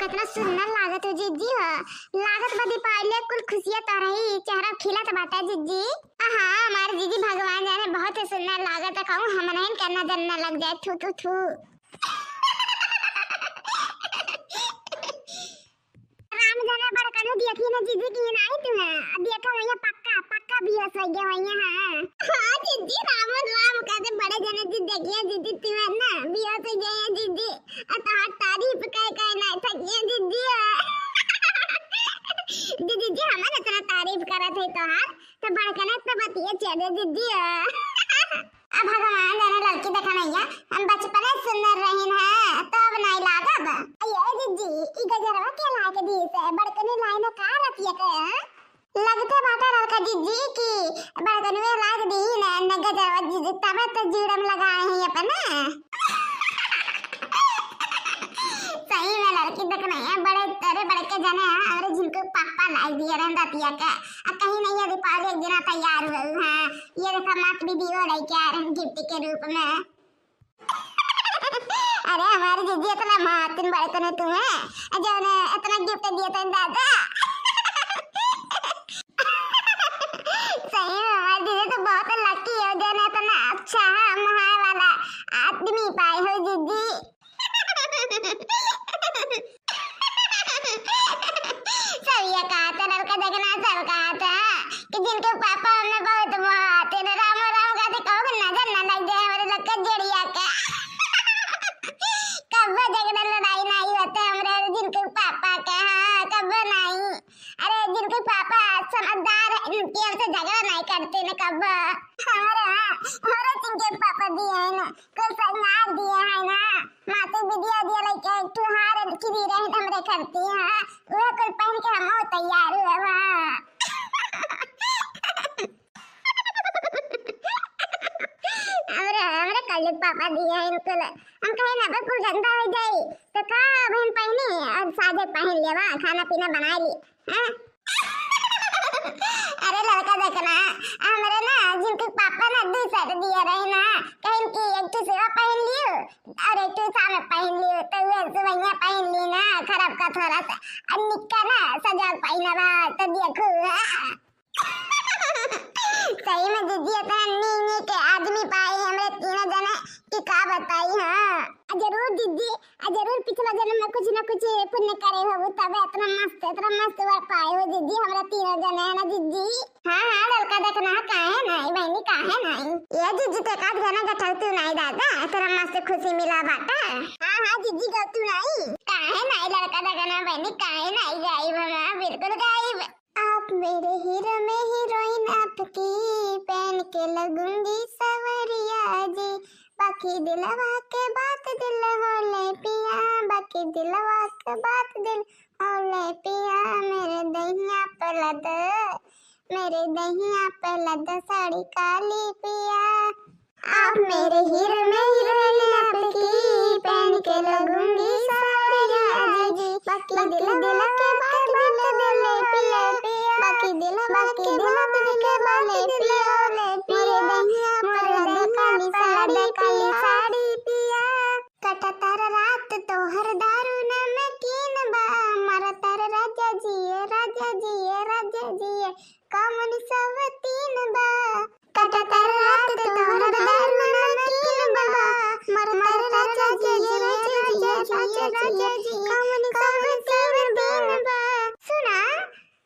इतना सुंदर लागत हो जिज्जी हो। लागत बदी पाइले कुल खुशियां तो रही चेहरा खिलत बाटा जिज्जी। हाँ हमारे जीजी भगवान जाने बहुत ही सुंदर लागत है। कहूँ हम नहीं करना जन्ना लग जाए थू थू थू। राम जाने बड़कनो देखी ना जीजी की नहीं तुम्हें देखा वही पक्का पक्का भी हो गया वही। हाँ जीजी राम राम कहते बड़े जने जी देखिए जीजी तुम्हें ना भी हो गए जीजी। अतः तारीफ कह ना थकिए जीजी। जीजी जी हमारे इतना तारीफ करा थे तो बड़कना तो बतिए चले जीजी। अब भगवान जाने लड़की देखा नहीं है हम बचपन में सुंदर रहीन है तो अब नहीं लागब। ये जीजी ई गजरवा के ला के दी से बड़कनी लाइन का रतिया के लगते बाटा लड़का जीजी की बड़कनी में लाग दी न गजरवा जीजी तब तो जुड़म लगाए हैं अपन। सही में लड़की देखना है बड़े तेरे बड़े के जाने और जिनको पापा लाई दिया रहता तिया का कहीं नहीं यदि पाले एक दिन तैयार हुए हैं ये देखा मत भी दियो रही क्या रहे गिफ्ट के रूप में। अरे हमारे जीजी इतना मातन बड़े को ने तुम्हें जो ने इतना गिफ्ट दिया था दादा। सही में हमारे जीजी तो बहुत लकी हो जो ने इतना अच्छा महान वाला आदमी पाए हो जीजी। सभी कहा था लड़का देखना सब कहा था कि जिनके पापा हमें बहुत मारते थे राम राम कहते कहो नजर न लग जाए हमारे लड़का जड़िया का। कब झगड़ा लड़ाई नहीं होते हमारे जिनके पापा के। हाँ कब नहीं अरे जिनके पापा समझदार है इनकी हमसे झगड़ा नहीं करते न कब। हमारे जिनके पापा दिए है ना कोई संगार दिए है ना मातु विद्या दिया लेके तू हार की दी रहे हमरे करती है वो कोई पहन के हम तैयार हुए वहां। हमरे कल पापा दिए इनको हम कहे ना बिल्कुल गंदा हो जाए तो का बहन पहनी और साजे पहन लेवा खाना पीना बना ली। अरे लड़का देखना हमारे ना जिनके पापा ना दूसरा दिया रहे ना कहीं की एक तो सेवा पहन लियो और एक तो सामने पहन लियो तो वे सुवैया पहन ली ना खराब का थोड़ा सा और निक्का ना सजाल पहनवा तो देखो। सही में जीजी इतना नी के आदमी पाए हमारे तीनों जने कि का बताई। हाँ जरूर जीजी जरूर पिछला जन्म में कुछ ना कुछ पुण्य करे हो तब इतना मस्त वर पाए हो जीजी हमारे तीनों जने है ना जीजी। हाँ लड़का देखना काहे नहीं बहनी काहे नहीं ये जीजी तो एकाध गाना गठल तू नहीं दादा तेरा मस्त खुशी मिला बाटा। हाँ जीजी गलतू नहीं काहे नहीं लड़का देखना बहनी काहे नहीं गायब है बिल्कुल गायब। आप मेरे हीरो में हीरोइन आपकी पहन के लगूंगी सवरिया जी बाकी दिलवा के बात दिल होले पिया बाकी दिलवा के बात दिल होले पिया मेरे दहिया पे लद साड़ी काली पिया। आप मेरे हीरो में हीरोइन आपकी पहन के लगूंगी सवरिया जी बाकी दिलवा के बात दिल पिया बाकी दिलवा के बात पिया मेरे दहिया काली साड़ी पिया। कटा तार रात तो हर दारू नमकीन बा मारा तार राजा जी कामन सब तीन बा। कटा तार रात तो हर दारू नमकीन बा मारा तार राजा जी कामन सब तीन बा। सुना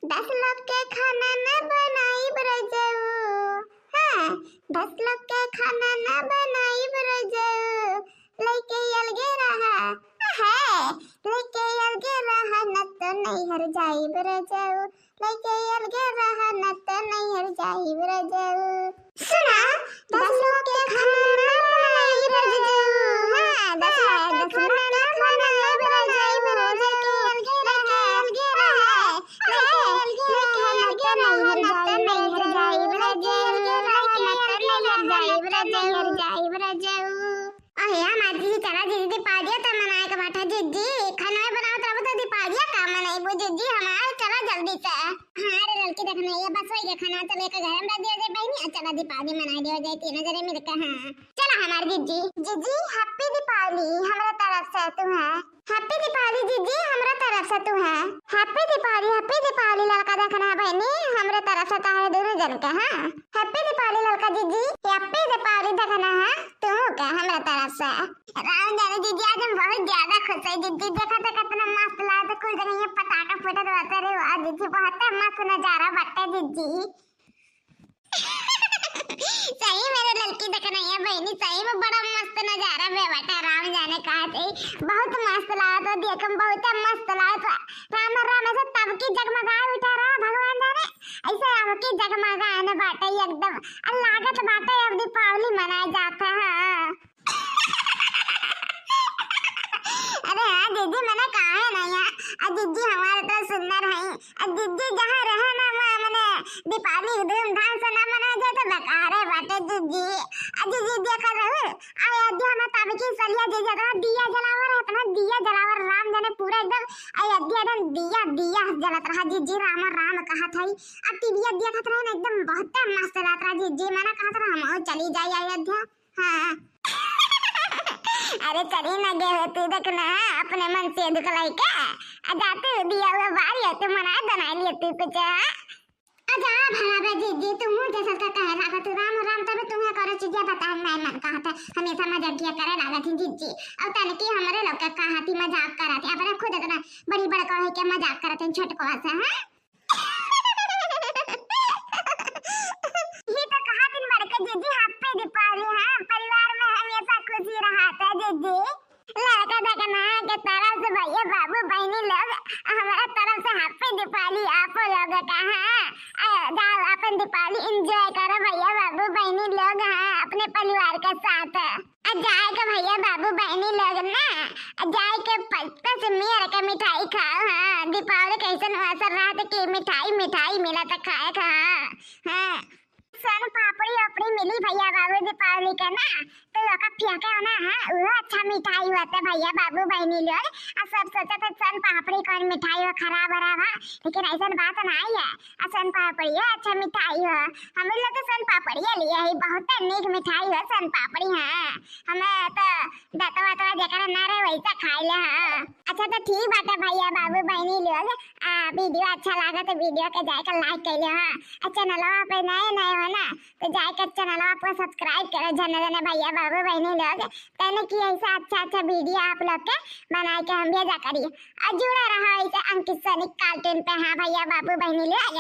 10 लोग के खाना न बनाई बरजाऊ। हाँ 10 लोग के खाना न बनाई बरजाऊ लेके अलगे रहा है लेके अलगे रहा न तो नहीं हर जाई बरजाऊ लेके अलगे रहा न तो नहीं हर जाई बरजाऊ। सुना 10 लोग के खाना न बनाई बरजाऊ। हाँ 10 लोग के खाना न बनाई बरजाऊ लेके अलगे रहा दीपावली मना दिया जाए तीनों जने मिलकर। हाँ चला हमारे जीजी हैप्पी दीपावली हमारे तरफ से तू है। हैप्पी दीपावली जीजी हमरा तरफ से तू है। हैप्पी दीपावली लड़का देखना है बहनी हमरे तरफ से तारे दोनों जन के। हां हैप्पी दीपावली लड़का जीजी, हैप्पी दीपावली देखना है तू के हमरा तरफ से। राम जाने जीजी आज हम बहुत ज्यादा खुश है जीजी, देखा तो कितना मस्त लगा तो कुछ जगह ये पटाखा फुटत रहता रे आज जीजी, बहुत मस्त नजारा बट्टा जीजी। सही मेरे लड़की देखना है बहनी, सही में बड़ा मस्त नजारा बे बेटा। राम जाने कहा थे बहुत मस्त लगा तो देखम बहुत मस्त लगा तो राम से तब की जगमगा उठा रहा भगवान जाने ऐसे राम की जगमगाने बाटे एकदम लागत बाटे अब दीपावली मनाया जाता है। अरे हाँ दीदी मैंने कहा है ना यार दीदी हमारे तो सुंदर है दीदी, जहाँ रहे ना मैंने दीपावली धूमधाम से ना मनाया जाए तो बेकार है बाटे दीदी। दीदी देखा रहे अयोध्या में तब की सलिया जी जगह दिया जलावर इतना दिया जलावर राम जाने पूरा एकदम अयोध्या एकदम दिया दिया जलत रहा जीजी। राम कहा था अब टीवी देखत रहे ना एकदम बहुत मस्त लग रहा जीजी। मैंने कहा था हम चली जाए अयोध्या। हाँ अरे चली ना गे होती देखना अपने मन से दुखलाई के जाते दिया हुआ बारी है तू मना बना लिए तू कुछ। अच्छा भला बे दीदी तुम जैसा का कह रहा तू राम तब तुम्हें करो चीजें बता नहीं मन कहा था हमेशा मजाक किया करे लगा थी जीजी। अब तन की हमारे लोग का कहा थी मजाक करा थी अपने खुद इतना बड़ी बड़ कहे के मजाक करते छोटको से। हां ये तो कहा दिन भर के जीजी हैप्पी दीपावली। हां परिवार में हमेशा खुशी रहा था जीजी। लड़का देखना के तरफ से भैया बाबू बहनी लोग हमारा तरफ से हैप्पी दीपावली आप लोग का। हां जाओ अपन दीपावली एंजॉय करो भैया बाबू बहनी लोग। हां अपने परिवार के साथ जाए के भैया बाबू बहनी लोग ना जाए के कश्मीर के मिठाई खाओ। हां दीपावली कैसे असर रहा था कि मिठाई मिला था खाए का। हां सन पापड़ी अपड़ी मिली भैया बाबू दीपावली के ना तो लोग फेंके ना। हां वो अच्छा मिठाई होता भैया बाबू बहनी लोग सब सोचा था सन पापड़ी कौन मिठाई हो खराब रहा लेकिन ऐसा बात नहीं है। सन पापड़ी है अच्छा मिठाई हो हम लोग तो सन पापड़ी लिए है बहुत नीक मिठाई हो सन पापड़ी। हां हमें तो दतवा जेकर ना रहे वैसा खाई ले। हां अच्छा तो ठीक बात है भैया बाबू बहनी लोग वीडियो अच्छा लगा तो वीडियो के जाकर लाइक कर लो। हां चैनल पे नए हो ना तो जाकर चैनल आपको सब्सक्राइब करो जने भैया बाबू बहनी लोग तने की ऐसा अच्छा वीडियो आप लोग के बना के हम भेजा करिए और जुड़ा रहा ऐसे अंकित सैनिक कार्टून पे। हाँ भैया बाबू बहनी लोग।